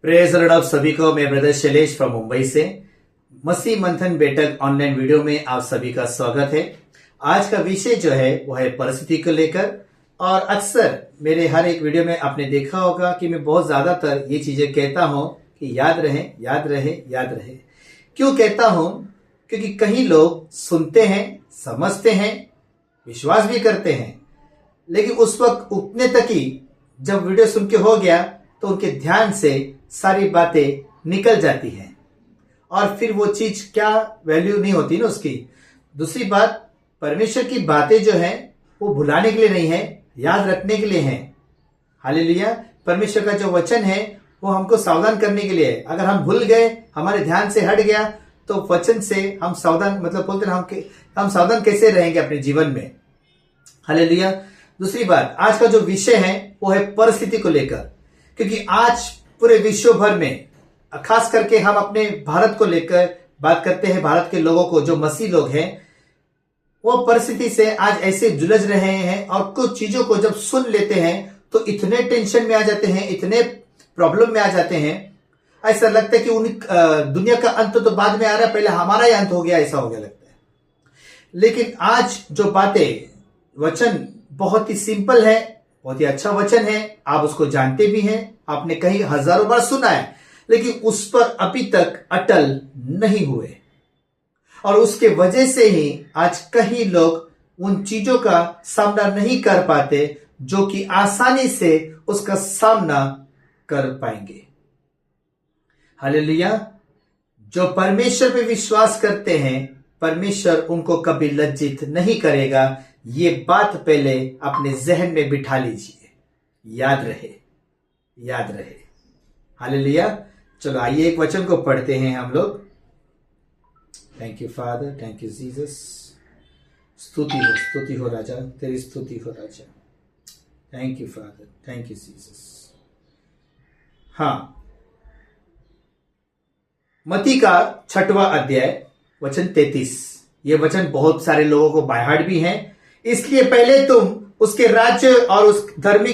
Praise Lord आप सभी को। मैं ब्रदर शैलेश फ्रॉम मुंबई से मसीह मंथन बैठक ऑनलाइन वीडियो में आप सभी का स्वागत है। आज का विषय जो है वो है परिस्थिति को लेकर। और अक्सर मेरे हर एक वीडियो में आपने देखा होगा कि मैं बहुत ज्यादातर ये चीजें कहता हूं कि याद रहे याद रहे याद रहे। क्यों कहता हूं? क्योंकि कई लोग सुनते हैं, समझते हैं, विश्वास भी करते हैं, लेकिन उस वक्त उतने तक ही जब वीडियो सुन के हो गया तो उनके ध्यान से सारी बातें निकल जाती हैं और फिर वो चीज क्या वैल्यू नहीं होती ना उसकी। दूसरी बात, परमेश्वर की बातें जो हैं वो भुलाने के लिए नहीं है, याद रखने के लिए हैं। हालेलुया। परमेश्वर का जो वचन है वो हमको सावधान करने के लिए है। अगर हम भूल गए, हमारे ध्यान से हट गया, तो वचन से हम सावधान, मतलब बोलते हैं हम सावधान कैसे रहेंगे अपने जीवन में। हालेलुया। दूसरी बात, आज का जो विषय है वो है परिस्थिति को लेकर, क्योंकि आज पूरे विश्व भर में, खास करके हम अपने भारत को लेकर बात करते हैं। भारत के लोगों को, जो मसीह लोग हैं, वो परिस्थिति से आज ऐसे जुलझ रहे हैं और कुछ चीजों को जब सुन लेते हैं तो इतने टेंशन में आ जाते हैं, इतने प्रॉब्लम में आ जाते हैं, ऐसा लगता है कि दुनिया का अंत तो बाद में आ रहा है, पहले हमारा ही अंत हो गया, ऐसा हो गया लगता है। लेकिन आज जो बातें, वचन बहुत ही सिंपल है, बहुत ही अच्छा वचन है। आप उसको जानते भी हैं, आपने कहीं हजारों बार सुना है, लेकिन उस पर अभी तक अटल नहीं हुए। और उसके वजह से ही आज कई लोग उन चीजों का सामना नहीं कर पाते जो कि आसानी से उसका सामना कर पाएंगे। हालेलुया। जो परमेश्वर पे विश्वास करते हैं, परमेश्वर उनको कभी लज्जित नहीं करेगा। ये बात पहले अपने जहन में बिठा लीजिए। याद रहे, याद रहे। हालेलुया। चलो आइए एक वचन को पढ़ते हैं हम लोग। Thank you father, thank you Jesus. स्तुति हो राजा, तेरी स्तुति हो राजा। Thank you father, thank you Jesus. हाँ, मत्ती का 6वां अध्याय वचन 33। ये वचन बहुत सारे लोगों को बाय हार्ट भी है। इसलिए पहले तुम उसके राज्य और उस धर्म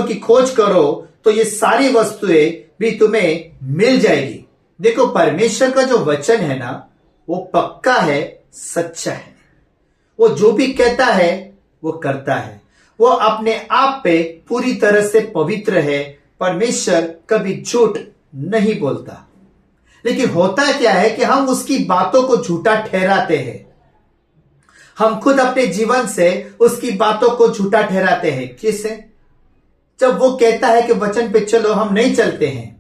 की खोज करो तो ये सारी वस्तुएं भी तुम्हें मिल जाएगी। देखो, परमेश्वर का जो वचन है ना, वो पक्का है, सच्चा है। वो जो भी कहता है वो करता है। वो अपने आप पे पूरी तरह से पवित्र है। परमेश्वर कभी झूठ नहीं बोलता। लेकिन होता क्या है कि हम उसकी बातों को झूठा ठहराते हैं। हम खुद अपने जीवन से उसकी बातों को झूठा ठहराते हैं। किससे? जब वो कहता है कि वचन पे चलो, हम नहीं चलते हैं।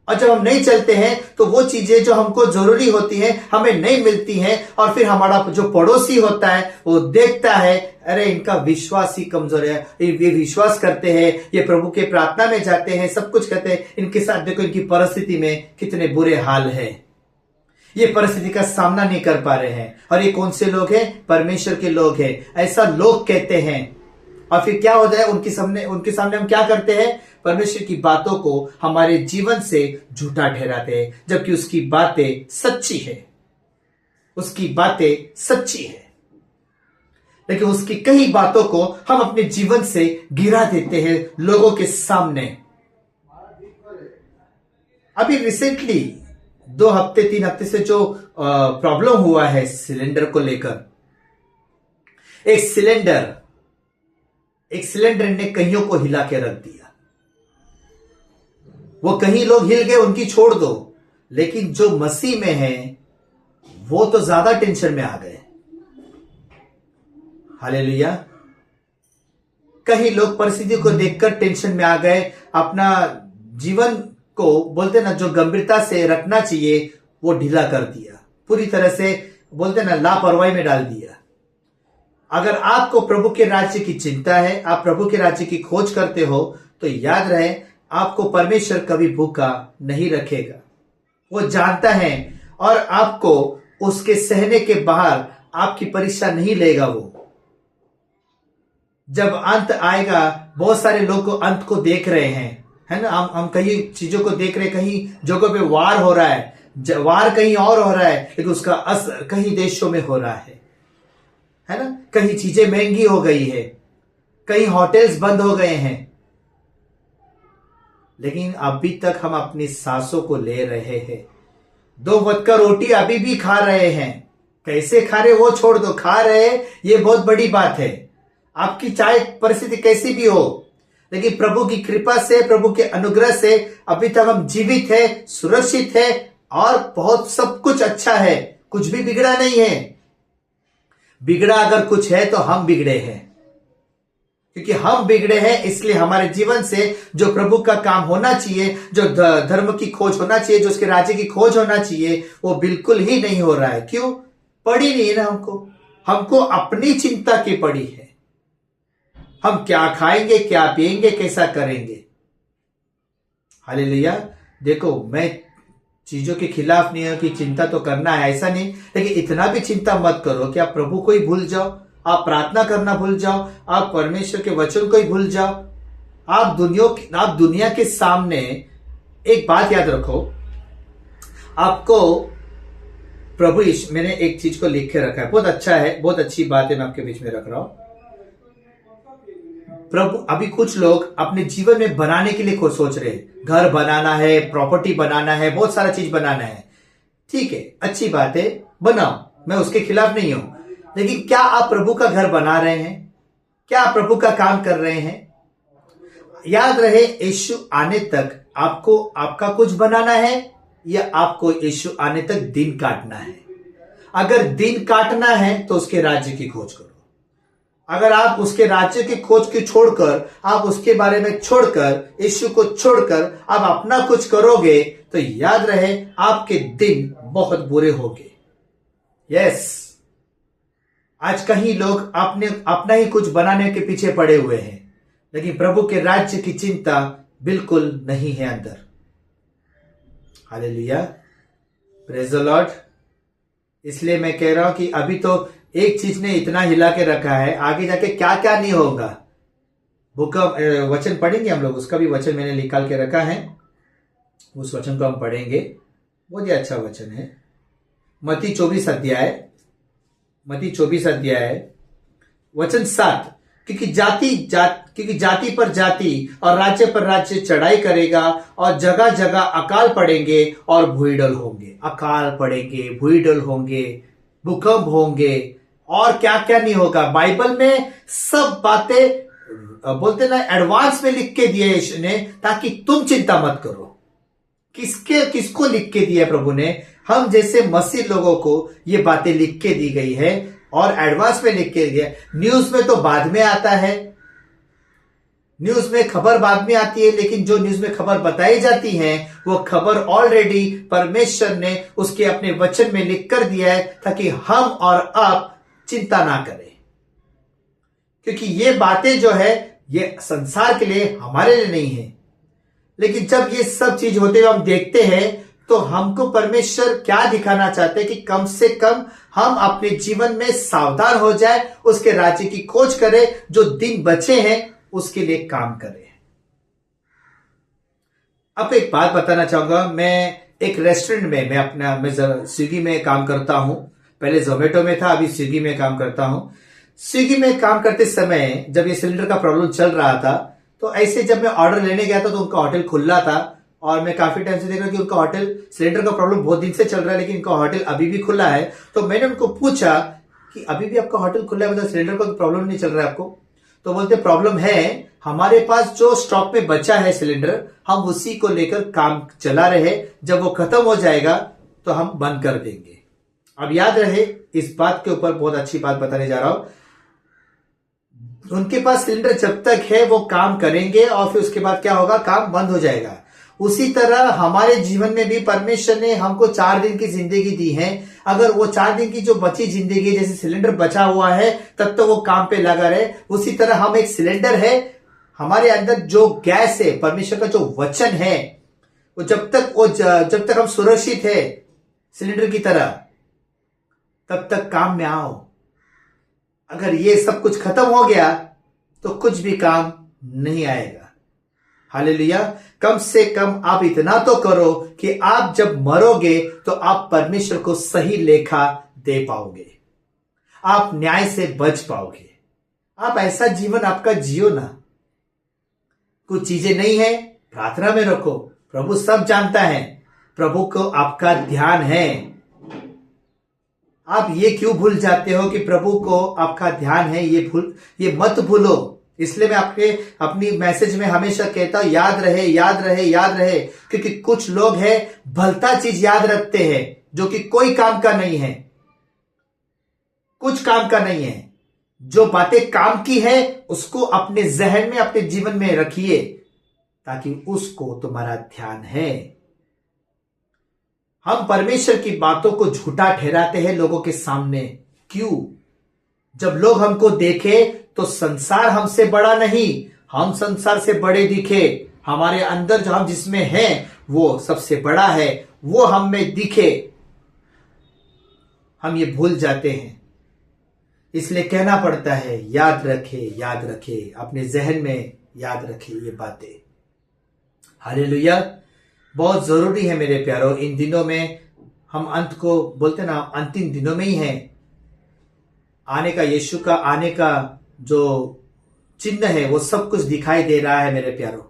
और जब हम नहीं चलते हैं तो वो चीजें जो हमको जरूरी होती हैं हमें नहीं मिलती हैं। और फिर हमारा जो पड़ोसी होता है वो देखता है, अरे इनका विश्वास ही कमजोर है, ये विश्वास करते हैं, ये प्रभु के प्रार्थना में जाते हैं, सब कुछ करते हैं, इनके साथ देखो इनकी परिस्थिति में कितने बुरे हाल है, ये परिस्थिति का सामना नहीं कर पा रहे हैं। और ये कौन से लोग हैं? परमेश्वर के लोग हैं, ऐसा लोग कहते हैं। और फिर क्या होता है? उनके सामने हम क्या करते हैं? परमेश्वर की बातों को हमारे जीवन से झूठा ठहराते हैं, जबकि उसकी बातें सच्ची है। उसकी बातें सच्ची है, लेकिन उसकी कई बातों को हम अपने जीवन से गिरा देते हैं लोगों के सामने। अभी रिसेंटली 2 हफ्ते 3 हफ्ते से जो प्रॉब्लम हुआ है सिलेंडर को लेकर, एक सिलेंडर ने कईयों को हिला के रख दिया। वो कहीं लोग हिल गए, उनकी छोड़ दो, लेकिन जो मसीह में है वो तो ज्यादा टेंशन में आ गए। हालेलुया। कई लोग परिस्थिति को देखकर टेंशन में आ गए। अपना जीवन को, बोलते ना, जो गंभीरता से रखना चाहिए वो ढीला कर दिया, पूरी तरह से बोलते ना लापरवाही में डाल दिया। अगर आपको प्रभु के राज्य की चिंता है, आप प्रभु के राज्य की खोज करते हो, तो याद रहे आपको परमेश्वर कभी भूखा नहीं रखेगा। वो जानता है और आपको उसके सहने के बाहर आपकी परीक्षा नहीं लेगा। वो जब अंत आएगा, बहुत सारे लोग को अंत को देख रहे हैं, है ना। हम कई चीजों को देख रहे हैं, कहीं जगहों पे वार हो रहा है, वार कहीं और हो रहा है, लेकिन उसका असर कई देशों में हो रहा है ना। कहीं चीजें महंगी हो गई है, कहीं होटल्स बंद हो गए हैं, लेकिन अभी तक हम अपनी सांसों को ले रहे हैं। 2 वक्त का रोटी अभी भी खा रहे हैं। कैसे खा रहे वो छोड़ दो, खा रहे ये बहुत बड़ी बात है। आपकी चाहे परिस्थिति कैसी भी हो, लेकिन प्रभु की कृपा से, प्रभु के अनुग्रह से अभी तक हम जीवित है, सुरक्षित है और बहुत सब कुछ अच्छा है। कुछ भी बिगड़ा नहीं है। बिगड़ा अगर कुछ है तो हम बिगड़े हैं, क्योंकि हम बिगड़े हैं इसलिए हमारे जीवन से जो प्रभु का काम होना चाहिए, जो धर्म की खोज होना चाहिए, जो उसके राज्य की खोज होना चाहिए, वो बिल्कुल ही नहीं हो रहा है। क्यों? पड़ी नहीं है ना हमको अपनी चिंता की पड़ी है। हम क्या खाएंगे, क्या पिएंगे, कैसा करेंगे। हालेलुया। देखो, मैं चीजों के खिलाफ नहीं है कि चिंता तो करना है, ऐसा नहीं, लेकिन इतना भी चिंता मत करो कि आप प्रभु को ही भूल जाओ, आप प्रार्थना करना भूल जाओ, आप परमेश्वर के वचन को ही भूल जाओ। आप दुनिया के सामने एक बात याद रखो, आपको प्रभु यीशु, मैंने एक चीज को लिख के रखा है, बहुत अच्छा है, बहुत अच्छी बात है, मैं आपके बीच में रख रहा हूं। प्रभु, अभी कुछ लोग अपने जीवन में बनाने के लिए कुछ सोच रहे हैं, घर बनाना है, प्रॉपर्टी बनाना है, बहुत सारा चीज बनाना है। ठीक है, अच्छी बात है, बनाओ, मैं उसके खिलाफ नहीं हूं। लेकिन क्या आप प्रभु का घर बना रहे हैं? क्या आप प्रभु का काम कर रहे हैं? याद रहे, यीशु आने तक आपको आपका कुछ बनाना है या आपको यीशु आने तक दिन काटना है? अगर दिन काटना है तो उसके राज्य की खोज करो। अगर आप उसके राज्य की खोज की छोड़कर, आप उसके बारे में छोड़कर, यीशु को छोड़कर आप अपना कुछ करोगे तो याद रहे आपके दिन बहुत बुरे होंगे। यस, आज कहीं लोग अपना ही कुछ बनाने के पीछे पड़े हुए हैं, लेकिन प्रभु के राज्य की चिंता बिल्कुल नहीं है अंदर। Hallelujah, praise the Lord. इसलिए मैं कह रहा हूं कि अभी तो एक चीज ने इतना हिला के रखा है, आगे जाके क्या क्या नहीं होगा। बुक वचन पढ़ेंगे हम लोग, उसका भी वचन मैंने निकाल के रखा है, उस वचन को हम पढ़ेंगे। बहुत ही अच्छा वचन है, मत्ती 24 अध्याय वचन 7। क्योंकि जाति पर जाति और राज्य पर राज्य चढ़ाई करेगा और जगह जगह अकाल पड़ेंगे और भूइडल होंगे। अकाल पड़ेंगे, भूइडल होंगे, भूकंप होंगे और क्या क्या नहीं होगा। बाइबल में सब बातें बोलते ना एडवांस में लिख के दिए यीशु ने, ताकि तुम चिंता मत करो। किसको लिख के दिया प्रभु ने? हम जैसे मसीह लोगों को ये बातें लिख के दी गई है और एडवांस में लिख के दिया। न्यूज में तो बाद में आता है, न्यूज में खबर बाद में आती है, लेकिन जो न्यूज में खबर बताई जाती है वो खबर ऑलरेडी परमेश्वर ने उसके अपने वचन में लिख कर दिया है, ताकि हम और आप चिंता ना करें। क्योंकि ये बातें जो है ये संसार के लिए, हमारे लिए नहीं है। लेकिन जब ये सब चीज होते हुए हम देखते हैं तो हमको परमेश्वर क्या दिखाना चाहते हैं कि कम से कम हम अपने जीवन में सावधान हो जाए, उसके राज्य की खोज करें, जो दिन बचे हैं उसके लिए काम करें। अब एक बात बताना चाहूंगा, मैं एक रेस्टोरेंट में मैं स्विगी में काम करता हूं। पहले जोमेटो में था, अभी स्विगी में काम करता हूं। स्विगी में काम करते समय जब ये सिलेंडर का प्रॉब्लम चल रहा था, तो ऐसे जब मैं ऑर्डर लेने गया था तो उनका होटल खुला था और मैं काफी टाइम से देख रहा हूं कि उनका होटल, सिलेंडर का प्रॉब्लम बहुत दिन से चल रहा है लेकिन उनका होटल अभी भी खुला है। तो मैंने उनको पूछा कि अभी भी आपका होटल खुला है, मतलब सिलेंडर का प्रॉब्लम नहीं चल रहा है आपको? तो बोलते प्रॉब्लम है, हमारे पास जो स्टॉक में बचा है सिलेंडर, हम उसी को लेकर काम चला रहे, जब वो खत्म हो जाएगा तो हम बंद कर देंगे। अब याद रहे, इस बात के ऊपर बहुत अच्छी बात बताने जा रहा हूं। उनके पास सिलेंडर जब तक है वो काम करेंगे और फिर उसके बाद क्या होगा, काम बंद हो जाएगा। उसी तरह हमारे जीवन में भी परमेश्वर ने हमको 4 दिन की जिंदगी दी है। अगर वो 4 दिन की जो बची जिंदगी, जैसे सिलेंडर बचा हुआ है तब तो वो काम पे लगा रहे, उसी तरह हम एक सिलेंडर है, हमारे अंदर जो गैस है, परमेश्वर का जो वचन है, वो जब तक हम सुरक्षित है सिलेंडर की तरह, तब तक काम में आओ। अगर ये सब कुछ खत्म हो गया तो कुछ भी काम नहीं आएगा। हालेलुया। कम से कम आप इतना तो करो कि आप जब मरोगे तो आप परमेश्वर को सही लेखा दे पाओगे, आप न्याय से बच पाओगे। आप ऐसा जीवन आपका जियो ना। कुछ चीजें नहीं है, प्रार्थना में रखो। प्रभु सब जानता है, प्रभु को आपका ध्यान है। आप ये क्यों भूल जाते हो कि प्रभु को आपका ध्यान है? ये मत भूलो। इसलिए मैं आपके अपनी मैसेज में हमेशा कहता हूं, याद रहे, याद रहे, याद रहे। क्योंकि कुछ लोग हैं भलता चीज याद रखते हैं जो कि कोई काम का नहीं है, कुछ काम का नहीं है। जो बातें काम की है उसको अपने जहन में, अपने जीवन में रखिए, ताकि उसको तुम्हारा ध्यान है। हम परमेश्वर की बातों को झूठा ठहराते हैं लोगों के सामने। क्यों? जब लोग हमको देखे तो संसार हमसे बड़ा नहीं, हम संसार से बड़े दिखे। हमारे अंदर जो हम जिसमें हैं वो सबसे बड़ा है, वो हम में दिखे। हम ये भूल जाते हैं। इसलिए कहना पड़ता है, याद रखे, याद रखे, अपने जहन में याद रखे ये बातें। हालेलुया। बहुत जरूरी है मेरे प्यारों। इन दिनों में हम अंत को बोलते ना, अंतिम दिनों में ही है। आने का, यीशु का आने का जो चिन्ह है वो सब कुछ दिखाई दे रहा है मेरे प्यारों।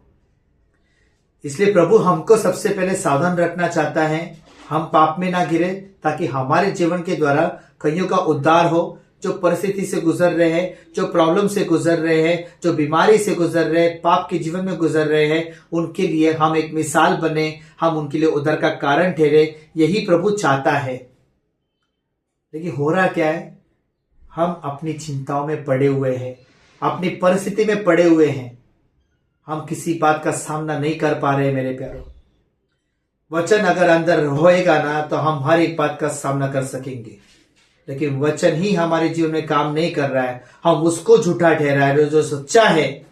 इसलिए प्रभु हमको सबसे पहले सावधान रखना चाहता है, हम पाप में ना गिरे, ताकि हमारे जीवन के द्वारा कईयों का उद्धार हो। जो परिस्थिति से गुजर रहे हैं, जो प्रॉब्लम से गुजर रहे हैं, जो बीमारी से गुजर रहे हैं, पाप के जीवन में गुजर रहे हैं, उनके लिए हम एक मिसाल बने, हम उनके लिए उद्धार का कारण ठहरे। यही प्रभु चाहता है। लेकिन हो रहा क्या है? हम अपनी चिंताओं में पड़े हुए हैं, अपनी परिस्थिति में पड़े हुए हैं। हम किसी बात का सामना नहीं कर पा रहे मेरे प्यारों। वचन अगर अंदर होएगा ना तो हम हर एक बात का सामना कर सकेंगे। लेकिन वचन ही हमारे जीवन में काम नहीं कर रहा है, हम उसको झूठा ठहरा है। जो सच्चा है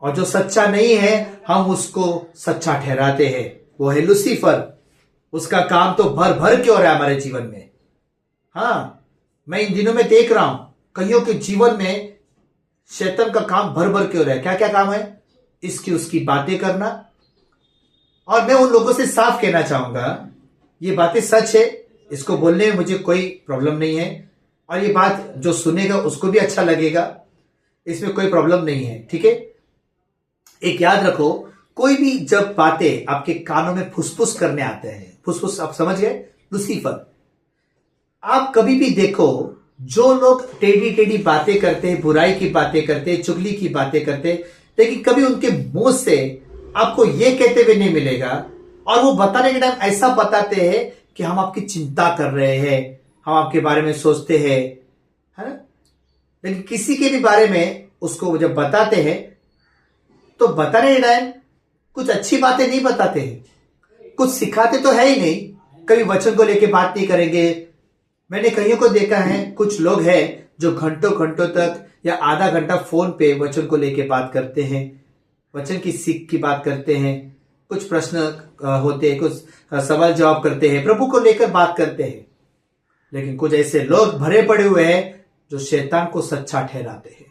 और जो सच्चा नहीं है हम उसको सच्चा ठहराते हैं। वो है लूसीफर। उसका काम तो भर भर के हो रहा है हमारे जीवन में। हाँ, मैं इन दिनों में देख रहा हूं कईयों के जीवन में शैतान का काम भर भर के हो रहा है। क्या क्या काम है? इसकी उसकी बातें करना। और मैं उन लोगों से साफ कहना चाहूंगा, ये बातें सच है, इसको बोलने में मुझे कोई प्रॉब्लम नहीं है। और ये बात जो सुनेगा उसको भी अच्छा लगेगा, इसमें कोई प्रॉब्लम नहीं है। ठीक है? एक याद रखो, कोई भी जब बातें आपके कानों में फुसफुस करने आते हैं, फुसफुस आप समझ गए, लूसीफर। आप कभी भी देखो, जो लोग टेढ़ी टेढ़ी बातें करते हैं, बुराई की बातें करते हैं, चुगली की बातें करते हैं, लेकिन कभी उनके मुंह से आपको यह कहते हुए नहीं मिलेगा। और वो बताने के टाइम ऐसा बताते हैं कि हम आपकी चिंता कर रहे हैं, हम आपके बारे में सोचते हैं, है ना। लेकिन किसी के भी बारे में उसको जब बताते हैं तो बताने के टाइम कुछ अच्छी बातें नहीं बताते हैं, कुछ सिखाते तो है ही नहीं। कभी वचन को लेके बात नहीं करेंगे। मैंने कईयों को देखा है, कुछ लोग हैं जो घंटों घंटों तक या आधा घंटा फोन पे वचन को लेके बात करते हैं, वचन की सीख की बात करते हैं, कुछ प्रश्न होते हैं, कुछ सवाल जवाब करते हैं, प्रभु को लेकर बात करते हैं। लेकिन कुछ ऐसे लोग भरे पड़े हुए हैं जो शैतान को सच्चा ठहराते हैं।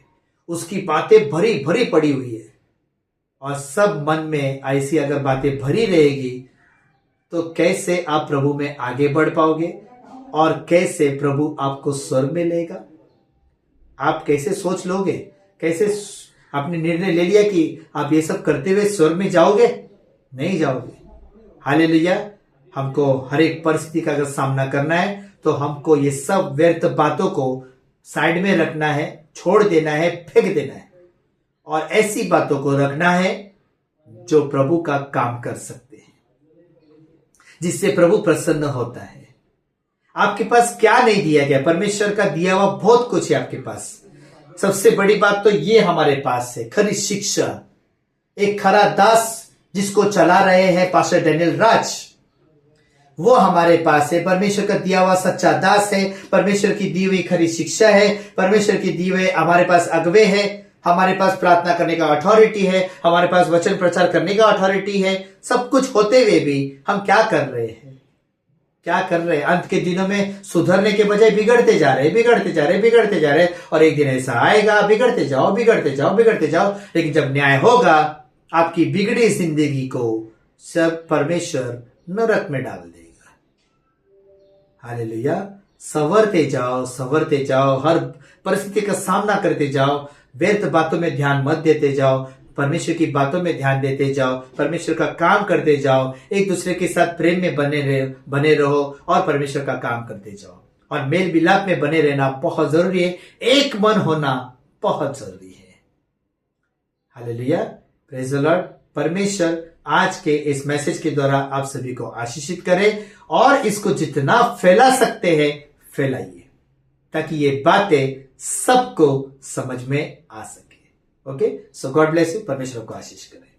उसकी बातें भरी भरी पड़ी हुई है। और सब मन में ऐसी अगर बातें भरी रहेगी तो कैसे आप प्रभु में आगे बढ़ पाओगे? और कैसे प्रभु आपको स्वर्ग में लेगा? आप कैसे सोच लोगे? कैसे आपने निर्णय ले लिया कि आप ये सब करते हुए स्वर्ग में जाओगे? नहीं जाओगे। हालेलुया। हमको हर एक परिस्थिति का अगर सामना करना है तो हमको ये सब व्यर्थ बातों को साइड में रखना है, छोड़ देना है, फेंक देना है, और ऐसी बातों को रखना है जो प्रभु का काम कर सकते हैं, जिससे प्रभु प्रसन्न होता है। आपके पास क्या नहीं दिया गया? परमेश्वर का दिया हुआ बहुत कुछ है आपके पास। सबसे बड़ी बात तो ये हमारे पास है, खरी शिक्षा। एक खरा दास जिसको चला रहे हैं पास्टर डैनियल राज, वो हमारे पास है। परमेश्वर का दिया हुआ सच्चा दास है, परमेश्वर की दी हुई खरी शिक्षा है, परमेश्वर की दी हुए हमारे पास अगवे है, हमारे पास प्रार्थना करने का अथॉरिटी है, हमारे पास वचन प्रचार करने का अथॉरिटी है। सब कुछ होते हुए भी हम क्या कर रहे हैं? क्या कर रहे हैं? अंत के दिनों में सुधरने के बजाय बिगड़ते जा रहे, बिगड़ते जा रहे, बिगड़ते जा रहे। और एक दिन ऐसा आएगा, बिगड़ते जाओ, बिगड़ते जाओ, बिगड़ते जाओ, लेकिन जब न्याय होगा आपकी बिगड़ी जिंदगी को सब परमेश्वर नरक में डाल देगा। हालेलुया। संवरते जाओ, संवरते जाओ, हर परिस्थिति का सामना करते जाओ, व्यर्थ बातों में ध्यान मत देते जाओ, परमेश्वर की बातों में ध्यान देते जाओ, परमेश्वर का काम करते जाओ, एक दूसरे के साथ प्रेम में बने रहो और परमेश्वर का काम करते जाओ। और मेल मिलाप में बने रहना बहुत जरूरी है, एक मन होना बहुत जरूरी है। Hallelujah, praise the Lord. परमेश्वर आज के इस मैसेज के द्वारा आप सभी को आशीषित करे और इसको जितना फैला सकते हैं फैलाइए, ताकि ये बातें सबको समझ में आ सके। Okay, so God bless you. परमेश्वर को आशीष करे।